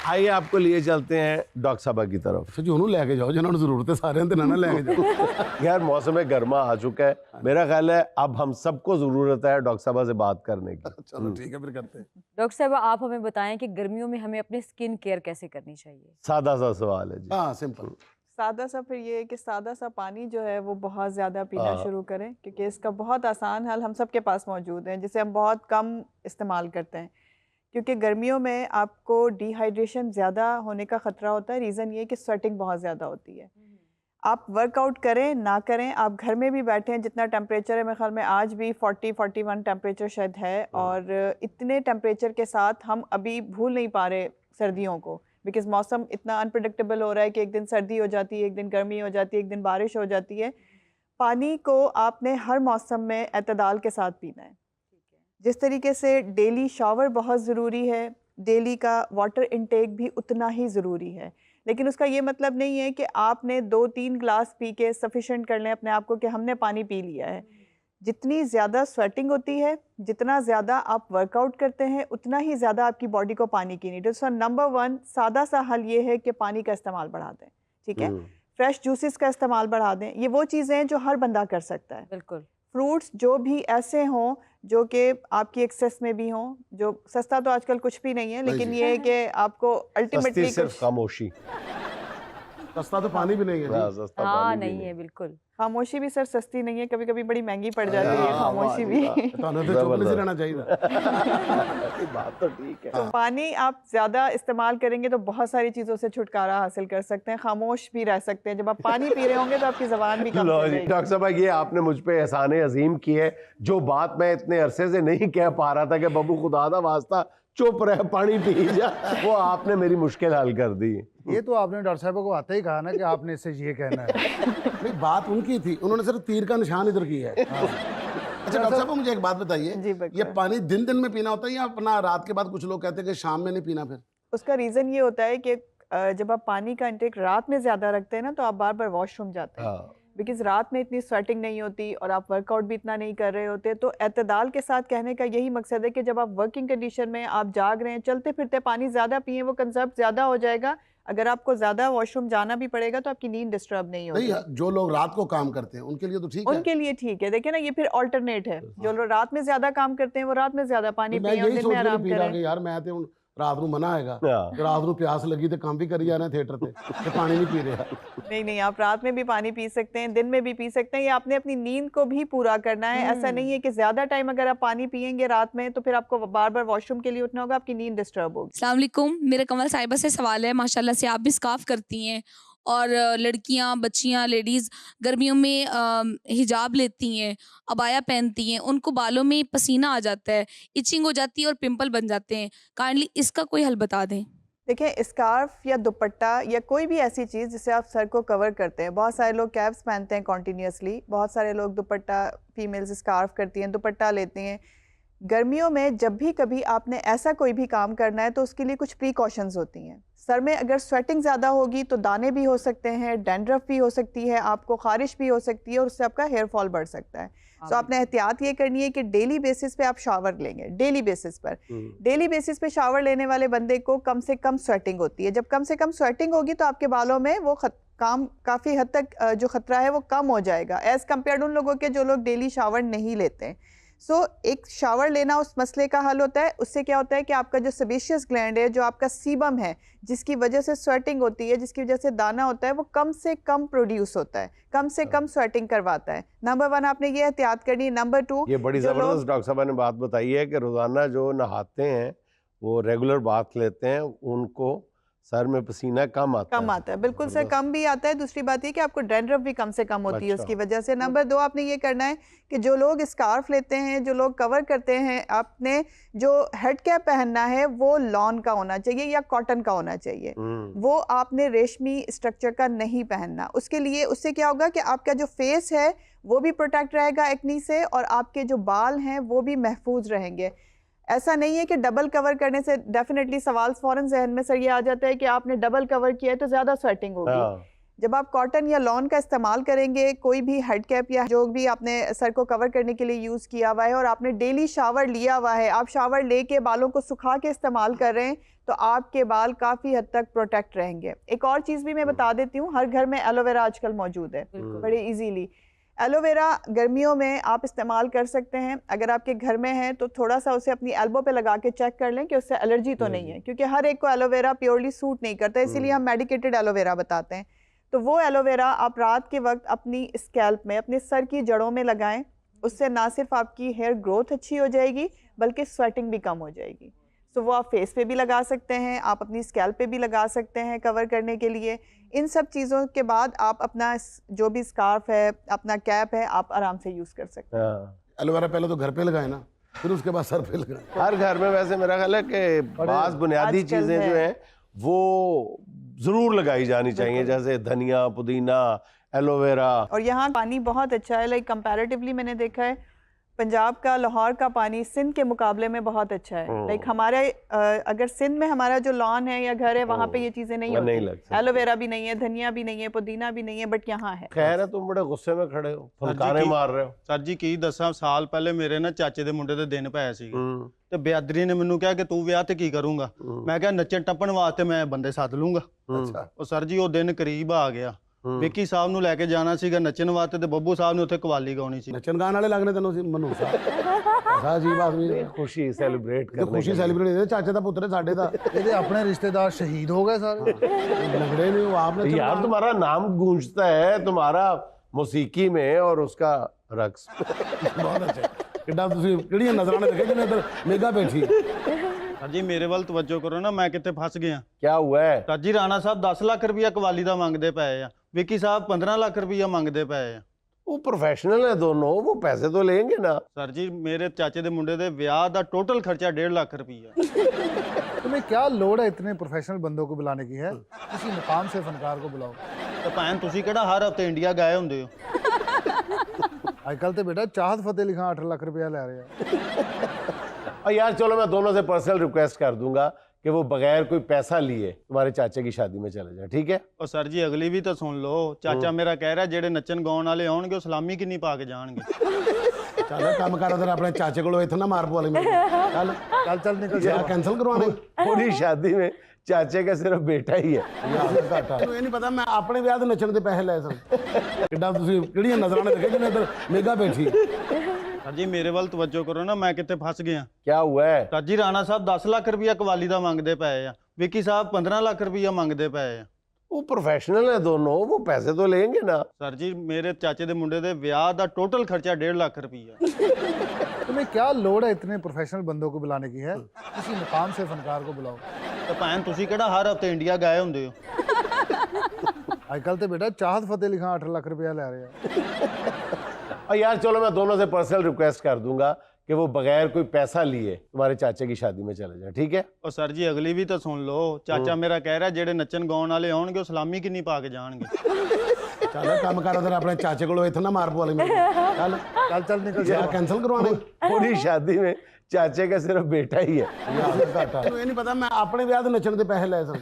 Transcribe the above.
आइए आपको लिए चलते हैं डॉक्टर साहबा की तरफ। जी उन्होंने लेके जाओ जिन्होंने जरूरत है, सारे ना लेके जाओ। यार मौसम गर्मा आ चुका है, मेरा ख्याल है अब हम सबको जरूरत है डॉक्टर साहबा से बात करने की। चलो ठीक है फिर करते हैं। डॉक्टर साहब आप हमें बताएं कि गर्मियों में हमें अपनी स्किन केयर कैसे करनी चाहिए। सादा सा सवाल है जी। हाँ सिंपल। सादा सा फिर ये है कि सादा सा पानी जो है वो बहुत ज़्यादा पीना शुरू करें, क्योंकि इसका बहुत आसान हल हम सब के पास मौजूद है, जिसे हम बहुत कम इस्तेमाल करते हैं। क्योंकि गर्मियों में आपको डिहाइड्रेशन ज़्यादा होने का ख़तरा होता है। रीज़न ये कि स्वेटिंग बहुत ज़्यादा होती है। आप वर्कआउट करें ना करें, आप घर में भी बैठे हैं, जितना टेम्परेचर है मेरे ख्याल में आज भी 40-41 टेम्परेचर शायद है, और इतने टेम्परेचर के साथ हम अभी भूल नहीं पा रहे सर्दियों को, बिकॉज़ मौसम इतना अनप्रडिक्टेबल हो रहा है कि एक दिन सर्दी हो जाती है, एक दिन गर्मी हो जाती है, एक दिन बारिश हो जाती है। पानी को आपने हर मौसम में एतदाल के साथ पीना है। जिस तरीके से डेली शावर बहुत ज़रूरी है, डेली का वाटर इनटेक भी उतना ही ज़रूरी है। लेकिन उसका ये मतलब नहीं है कि आपने 2-3 ग्लास पी के सफिशेंट कर लें अपने आप को कि हमने पानी पी लिया है। जितनी ज़्यादा स्वेटिंग होती है, जितना ज़्यादा आप वर्कआउट करते हैं, उतना ही ज़्यादा आपकी बॉडी को पानी की नीड है। सो नंबर 1 सादा सा हल ये है कि पानी का इस्तेमाल बढ़ा दें। ठीक है, फ्रेश जूसेस का इस्तेमाल बढ़ा दें। ये वो चीज़ें हैं जो हर बंदा कर सकता है। बिल्कुल। फ्रूट्स जो भी ऐसे हों जो कि आपकी एक्सेस में भी हों, जो सस्ता तो आजकल कुछ भी नहीं है, लेकिन ये है कि आपको अल्टीमेटली सिर्फ खामोशी, सस्ता तो पानी भी नहीं है जी। सस्ता हाँ पानी भी नहीं है बिल्कुल। खामोशी भी सर सस्ती नहीं है, कभी कभी बड़ी महंगी पड़ जाती है खामोशी भी। तो चुप नहीं रहना चाहिए। बात तो ठीक है। तो पानी आप ज़्यादा इस्तेमाल करेंगे तो बहुत सारी चीज़ों से छुटकारा हासिल कर सकते हैं, खामोश भी रह सकते हैं। जब आप पानी पी रहे होंगे तो आपकी ज़बान भी कम लो हो जी, जाएगी। डॉक्टर साहब ये आपने मुझ पे एहसान अजीम की है, जो बात मैं इतने अरसे से नहीं कह पा रहा था कि बबू खुदा दा वास्ता चुप रह पानी पी जा, वो आपने मेरी मुश्किल हल कर दी। ये तो आपने डॉक्टर साहब को आते ही कहा ना कि आपने इससे ये कहना है। नहीं बात उनकी थी, उन्होंने सिर्फ तीर का निशान इधर किया है। अच्छा डॉक्टर साहब मुझे एक बात बताइए, जी, बिल्कुल। ये पानी दिन दिन में पीना होता है या अपना रात के बाद? कुछ लोग कहते हैं कि शाम में नहीं पीना। फिर उसका रीज़न ये होता है कि जब आप पानी का इंटेक रात में ज़्यादा रखते हैं ना, तो आप बार बार वॉशरूम जाते हैं, बिकॉज़ रात में इतनी स्वेटिंग नहीं होती और आप वर्कआउट भी इतना नहीं कर रहे होते। तो एतदाल के साथ कहने का यही मकसद है कि जब आप वर्किंग कंडीशन में आप जाग रहे हैं, चलते फिरते पानी ज़्यादा पिए, वो कंजर्व ज़्यादा हो जाएगा। अगर आपको ज़्यादा वॉशरूम जाना भी पड़ेगा तो आपकी नींद डिस्टर्ब नहीं होगी। नहीं, जो लोग रात को काम करते हैं उनके लिए तो ठीक है। उनके लिए ठीक है। देखिए ना, ये फिर ऑल्टरनेट है। जो लोग रात में ज़्यादा काम करते हैं वो रात में ज़्यादा पानी मैं पिए और यही दिन सोच में रही आराम पी रहा करें। कि यार मैं तो रात ਨੂੰ मना आएगा, रात ਨੂੰ प्यास लगी तो काम भी करी जाना थिएटर पे, तो पानी नहीं पी रहा। नहीं, आप रात में भी पानी पी सकते हैं, दिन में भी पी सकते हैं। ये आपने अपनी नींद को भी पूरा करना है। ऐसा नहीं है कि ज़्यादा टाइम अगर आप पानी पिएंगे रात में तो फिर आपको बार बार वॉशरूम के लिए उठना होगा, आपकी नींद डिस्टर्ब होगी। अस्सलाम वालेकुम, मेरा कमल साहिबा से सवाल है। माशाल्लाह से आप भी स्कार्फ करती हैं और लड़कियां, बच्चियां, लेडीज़ गर्मियों में हिजाब लेती हैं, अबाया पहनती हैं, उनको बालों में पसीना आ जाता है, इचिंग हो जाती है और पिंपल बन जाते हैं। काइंडली इसका कोई हल बता दें। देखिए, स्कार्फ या दुपट्टा या कोई भी ऐसी चीज़ जिससे आप सर को कवर करते हैं। बहुत सारे लोग कैप्स पहनते हैं कॉन्टीन्यूसली, बहुत सारे लोग दुपट्टा, फीमेल्स स्कार्फ करती हैं, दुपट्टा लेती हैं। गर्मियों में जब भी कभी आपने ऐसा कोई भी काम करना है तो उसके लिए कुछ प्रीकॉशंस होती हैं। सर में अगर स्वेटिंग ज़्यादा होगी तो दाने भी हो सकते हैं, डैंड्रफ भी हो सकती है, आपको खारिश भी हो सकती है और उससे आपका हेयर फॉल बढ़ सकता है। तो आपने एहतियात ये करनी है कि डेली बेसिस पे आप शावर लेंगे। डेली बेसिस पर, डेली बेसिस पे शावर लेने वाले बंदे को कम से कम स्वेटिंग होती है। जब कम से कम स्वेटिंग होगी तो आपके बालों में वो काम काफ़ी हद तक जो ख़तरा है वो कम हो जाएगा, एज़ कम्पेयर उन लोगों के जो लोग डेली शावर नहीं लेते हैं। सो एक शावर लेना उस मसले का हल होता है। उससे क्या होता है कि आपका जो सेबेशियस ग्लैंड है, जो आपका सीबम है, जिसकी वजह से स्वेटिंग होती है, जिसकी वजह से दाना होता है, वो कम से कम प्रोड्यूस होता है, कम से कम स्वेटिंग करवाता है। नंबर 1 आपने ये एहतियात करनी है। नंबर 2, ये बड़ी जबरदस्त डॉक्टर साहब ने बात बताई है कि रोजाना जो नहाते हैं, वो रेगुलर बाथ लेते हैं, उनको सर में पसीना कम आता है। बिल्कुल सर, कम भी आता है। दूसरी बात ये कि आपको डैंड्रफ भी कम से कम होती है उसकी वजह से। नंबर 2 आपने ये करना है कि जो लोग स्कार्फ लेते हैं, जो लोग कवर करते हैं, आपने जो हेड कैप पहनना है वो लॉन का होना चाहिए या कॉटन का होना चाहिए। वो आपने रेशमी स्ट्रक्चर का नहीं पहनना। उसके लिए, उससे क्या होगा कि आपका जो फेस है वो भी प्रोटेक्ट रहेगा एक्नी से और आपके जो बाल हैं वो भी महफूज रहेंगे। ऐसा नहीं है कि डबल कवर करने से, डेफिनेटली सवाल फौरन जहन में सर ये आ जाता है कि आपने डबल कवर किया है तो ज़्यादा स्वेटिंग होगी। जब आप कॉटन या लॉन का इस्तेमाल करेंगे, कोई भी हेड कैप या जो भी आपने सर को कवर करने के लिए यूज़ किया हुआ है और आपने डेली शावर लिया हुआ है, आप शावर लेके बालों को सुखा के इस्तेमाल कर रहे हैं, तो आपके बाल काफ़ी हद तक प्रोटेक्ट रहेंगे। एक और चीज़ भी मैं बता देती हूँ, हर घर में एलोवेरा आजकल मौजूद है बड़े इजीली। एलोवेरा गर्मियों में आप इस्तेमाल कर सकते हैं। अगर आपके घर में है तो थोड़ा सा उसे अपनी एल्बो पे लगा के चेक कर लें कि उससे एलर्जी तो नहीं है, क्योंकि हर एक को एलोवेरा प्योरली सूट नहीं करता, इसीलिए हम मेडिकेटेड एलोवेरा बताते हैं। तो वो एलोवेरा आप रात के वक्त अपनी स्कैल्प में, अपने सर की जड़ों में लगाएं। उससे ना सिर्फ आपकी हेयर ग्रोथ अच्छी हो जाएगी बल्कि स्वेटिंग भी कम हो जाएगी। तो वो आप फेस पे भी लगा सकते हैं, आप अपनी स्कैल्प पे भी लगा सकते हैं कवर करने के लिए। इन सब चीज़ों के बाद आप अपना जो भी स्कार्फ है, अपना कैप है, आप आराम से यूज़ कर सकते हैं। एलोवेरा पहले तो घर पे लगाए ना, फिर उसके बाद सर पे लगाए। हर घर में वैसे मेरा ख्याल है कि बाज़ बुनियादी आजकल चीज़ें जो है। हैं वो ज़रूर लगाई जानी चाहिए, जैसे धनिया, पुदीना, एलोवेरा। और यहाँ पानी बहुत अच्छा है, लाइक कंपैरेटिवली मैंने देखा है पंजाब का, लाहौर का पानी सिंध के मुकाबले में बहुत अच्छा है। लाइक हमारे अगर सिंध में हमारा जो लॉन है या घर है, वहाँ पे ये चीज़ें नहीं नहीं लग होती। सकती। एलोवेरा भी नहीं है, धनिया भी नहीं है, पुदीना भी नहीं है, बट यहाँ है। खैर है, तुम बड़े गुस्से में खड़े हो, सर जी फुलकारे की- मार रहे हो। ਸਰ ਜੀ ਕੀ ਦੱਸਾਂ, ਸਾਲ ਪਹਿਲੇ ਮੇਰੇ ਨਾ ਚਾਚੇ ਦੇ ਮੁੰਡੇ ਦੇ ਦਿਨ ਪਏ ਸੀਗੇ ਹੂੰ, ਤੇ ਬਿਆਦਰੀ ਨੇ ਮੈਨੂੰ ਕਿਹਾ ਕਿ ਤੂੰ ਵਿਆਹ ਤੇ ਕੀ ਕਰੂੰਗਾ। ਮੈਂ ਕਿਹਾ ਨੱਚਣ ਟੱਪਣ ਵਾਸਤੇ ਮੈਂ ਬੰਦੇ ਸੱਦ ਲੂੰਗਾ। ਅੱਛਾ, ਉਹ ਸਰ ਜੀ ਉਹ ਦਿਨ ਕਰੀਬ ਆ ਗਿਆ। ਹੂੰ। ਵਿੱਕੀ ਸਾਹਿਬ ਨੂੰ ਲੈ ਕੇ ਜਾਣਾ ਸੀਗਾ ਨੱਚਣ ਵਾਸਤੇ ਤੇ ਬੱਬੂ ਸਾਹਿਬ ਨੇ ਉੱਥੇ ਕਵਾਲੀ ਗਾਉਣੀ ਸੀ। नचन गाने वाले लगने तेनों मनु ऐसा अजीब आदमी है। खुशी सेलिब्रेट तो करने खुशी के लिए। सेलिब्रेट है, चाचे का पुत्र है साढ़े का, ਇਹਦੇ ਆਪਣੇ ਰਿਸ਼ਤੇਦਾਰ ਸ਼ਹੀਦ ਹੋ ਗਏ ਸਾਰੇ। लग रहे नहीं वो आपने यार चलो- तुम्हारा नाम गूंजता है, तुम्हारा मौसीकी में और उसका रक्स। बहुत अच्छा किड्डा ਤੁਸੀਂ ਕਿਹੜੀਆਂ ਨਜ਼ਰਾਂ ਨੇ ਦੇਖੇ ਜਿਹਨੇ ਇੱਧਰ ਮੇਗਾ ਬੈਠੀ। ਸਰ ਜੀ ਮੇਰੇ ਵੱਲ ਤਵੱਜੋ ਕਰੋ ਨਾ, ਮੈਂ ਕਿੱਥੇ ਫਸ ਗਿਆ। क्या हुआ है? ਸਰ ਜੀ ਰਾਣਾ ਸਾਹਿਬ 10 ਲੱਖ ਰੁਪਇਆ ਕਵਾਲੀ ਦਾ ਮੰਗਦੇ ਪਏ ਆ, ਵਿੱਕੀ ਸਾਹਿਬ 15 ਲੱਖ ਰੁਪਇਆ ਮੰਗਦੇ ਪਏ ਆ। वो प्रोफेशनल है दोनों, वो पैसे तो लेंगे ना। ਸਰ ਜੀ ਮੇਰੇ ਚਾਚੇ ਦੇ ਮੁੰਡੇ ਦੇ ਵਿਆਹ ਦਾ ਟੋਟਲ ਖਰਚਾ 1.5 ਲੱਖ ਰੁਪਇਆ। तुम्हें क्या लोड है इतने प्रोफेशनल बंदों को बुलाने की है? किसी मुकाम से फनकार को बुलाओ। ਤੇ ਭੈਣ ਤੁਸੀਂ ਕਿਹੜਾ ਹਰ ਹਫਤੇ ਇੰਡੀਆ ਗਏ ਹੁੰਦੇ ਹੋ। आजकल तो बेटा चाहत फतेह अली खान 8 लाख रुपया ले रहे हैं। और यार चलो मैं दोनों से पर्सनल रिक्वेस्ट कर दूंगा कि वो बगैर कोई पैसा लिए तुम्हारे चाचे की शादी में चले जाए, ठीक है? ਉਹ ਸਰ ਜੀ ਅਗਲੀ ਵੀ ਤਾਂ ਸੁਣ ਲਓ। ਚਾਚਾ ਮੇਰਾ ਕਹਿ ਰਿਹਾ ਜਿਹੜੇ ਨੱਚਣ ਗਾਉਣ ਵਾਲੇ ਆਉਣਗੇ ਉਹ ਸਲਾਮੀ ਕਿੰਨੀ ਪਾ ਕੇ ਜਾਣਗੇ। ਚੱਲ ਕੰਮ ਕਰ ਉਧਰ ਆਪਣੇ ਚਾਚੇ ਕੋਲੋਂ ਇੱਥੇ ਨਾ ਮਾਰ ਪਵਾ ਲਈ ਮੇਰੇ ਚੱਲ चल चल निकल ਯਾਰ ਕੈਨਸਲ ਕਰਵਾਣੇ पूरी शादी में चाचे का सिर्फ बेटा ही है। ਮੈਨੂੰ ਇਹ ਨਹੀਂ ਪਤਾ ਮੈਂ ਆਪਣੇ ਵਿਆਹ ਦੇ ਨੱਚਣ ਦੇ ਪੈਸੇ ਲਏ ਸਨ। ਕਿੱਡਾ ਤੁਸੀਂ ਕਿਹੜੀਆਂ ਨਜ਼ਰਾਂ ਨੇ ਦੇਖੇ ਜਿਹਨੇ ਇੱਧਰ ਮੇਗਾ ਬੈਠੀ। ਸਰ ਜੀ ਮੇਰੇ ਵੱਲ ਤਵੱਜੋ ਕਰੋ ਨਾ, ਮੈਂ ਕਿੱਥੇ ਫਸ ਗਿਆ। क्या हुआ है? ਸਰ ਜੀ ਰਾਣਾ ਸਾਹਿਬ 10 ਲੱਖ ਰੁਪਇਆ ਕਵਾਲੀ ਦਾ ਮੰਗਦੇ ਪਏ ਆ, ਵਿੱਕੀ ਸਾਹਿਬ 15 ਲੱਖ ਰੁਪਇਆ ਮੰਗਦੇ ਪਏ ਆ। वो प्रोफेशनल है दोनों, वो पैसे तो लेंगे ना। ਸਰ ਜੀ ਮੇਰੇ ਚਾਚੇ ਦੇ ਮੁੰਡੇ ਦੇ ਵਿਆਹ ਦਾ ਟੋਟਲ ਖਰਚਾ 1.5 ਲੱਖ ਰੁਪਇਆ। तुम्हें क्या लोड है इतने प्रोफेशनल बंदों को बुलाने की है? किसी मुकाम से फनकार को बुलाओ। ਤੇ ਭੈਣ ਤੁਸੀਂ ਕਿਹੜਾ ਹਰ ਹਫਤੇ ਇੰਡੀਆ ਗਏ ਹੁੰਦੇ ਹੋ। आजकल तो बेटा चाहत फतेह अली खान 8 लाख रुपया ले रहे हैं। और यार चलो मैं दोनों से पर्सनल रिक्वेस्ट कर दूंगा कि वो बगैर कोई पैसा लिए तुम्हारे चाचे की शादी में चले जाए, ठीक है? ਉਹ ਸਰ ਜੀ ਅਗਲੀ ਵੀ ਤਾਂ ਸੁਣ ਲਓ। ਚਾਚਾ ਮੇਰਾ ਕਹਿ ਰਿਹਾ ਜਿਹੜੇ ਨੱਚਣ ਗਾਉਣ ਵਾਲੇ ਆਉਣਗੇ ਉਹ ਸਲਾਮੀ ਕਿੰਨੀ ਪਾ ਕੇ ਜਾਣਗੇ। ਚੱਲ ਕੰਮ ਕਰ ਉਧਰ ਆਪਣੇ ਚਾਚੇ ਕੋਲੋਂ ਇੱਥੇ ਨਾ ਮਾਰ ਪਵਾ ਲਈ ਮੇਰੇ ਚੱਲ चल चल निकल ਯਾਰ ਕੈਨਸਲ ਕਰਵਾਣੇ पूरी शादी में चाचे का सिर्फ बेटा ही है। ਮੈਨੂੰ ਇਹ ਨਹੀਂ ਪਤਾ ਮੈਂ ਆਪਣੇ ਵਿਆਹ ਦੇ ਨੱਚਣ ਦੇ ਪੈਸੇ ਲਏ ਸਨ।